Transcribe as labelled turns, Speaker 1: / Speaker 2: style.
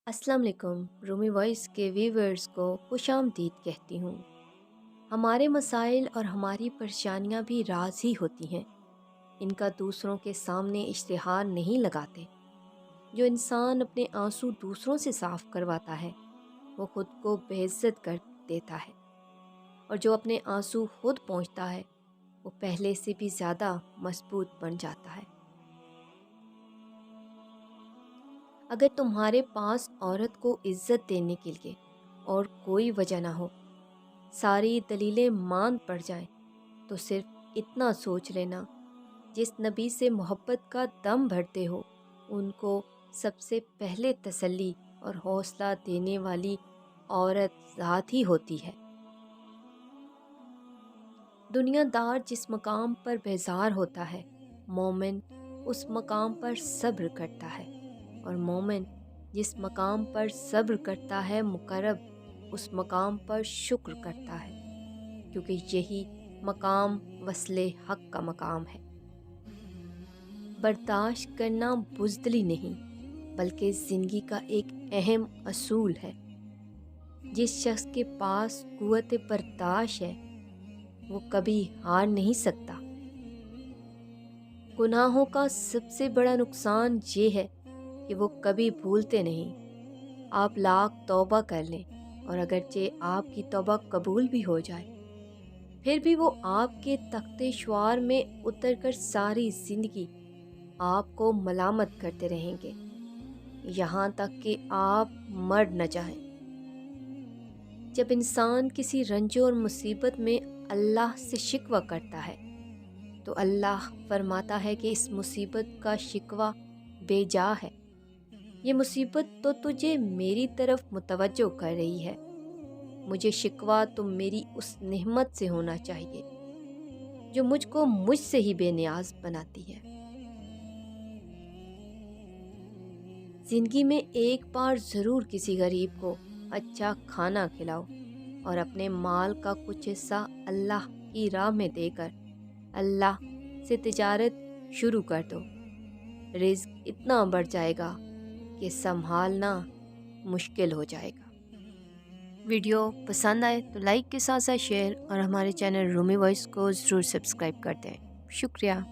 Speaker 1: अस्सलाम वालेकुम। रूमी वॉइस के व्यूवर्स को खुशामदीद कहती हूँ। हमारे मसाइल और हमारी परेशानियाँ भी राज ही होती हैं, इनका दूसरों के सामने इश्तिहार नहीं लगाते। जो इंसान अपने आंसू दूसरों से साफ करवाता है वो खुद को बेइज्जत कर देता है, और जो अपने आंसू खुद पहुँचता है वो पहले से भी ज़्यादा मजबूत बन जाता है। अगर तुम्हारे पास औरत को इज्जत देने के लिए और कोई वजह ना हो, सारी दलीलें मान पड़ जाएं, तो सिर्फ इतना सोच लेना, जिस नबी से मोहब्बत का दम भरते हो उनको सबसे पहले तसल्ली और हौसला देने वाली औरत ज़ात ही होती है। दुनियादार जिस मकाम पर बेजार होता है, मोमिन उस मकाम पर सब्र करता है, और मोमिन जिस मकाम पर सब्र करता है, मुकर्रब उस मकाम पर शुक्र करता है, क्योंकि यही मकाम वस्ले हक का मकाम है। बर्दाश्त करना बुज़दिली नहीं, बल्कि ज़िंदगी का एक अहम असूल है। जिस शख्स के पास कुव्वत बर्दाश्त है वो कभी हार नहीं सकता। गुनाहों का सबसे बड़ा नुकसान ये है कि वो कभी भूलते नहीं। आप लाख तौबा कर लें और अगरचे आपकी तौबा कबूल भी हो जाए, फिर भी वो आपके तख्ते श्वार में उतरकर सारी जिंदगी आपको मलामत करते रहेंगे, यहाँ तक कि आप मर न जाएं। जब इंसान किसी रंजो और मुसीबत में अल्लाह से शिकवा करता है तो अल्लाह फरमाता है कि इस मुसीबत का शिकवा बेजा है। ये मुसीबत तो तुझे मेरी तरफ मुतवज्जो कर रही है। मुझे शिकवा तो मेरी उस नेमत से होना चाहिए जो मुझको मुझसे ही बेनियाज बनाती है। ज़िंदगी में एक बार ज़रूर किसी गरीब को अच्छा खाना खिलाओ और अपने माल का कुछ हिस्सा अल्लाह की राह में देकर अल्लाह से तिजारत शुरू कर दो। रिज़्क इतना बढ़ जाएगा कि संभालना मुश्किल हो जाएगा। वीडियो पसंद आए तो लाइक के साथ साथ शेयर और हमारे चैनल रूमी वॉइस को ज़रूर सब्सक्राइब कर दें। शुक्रिया।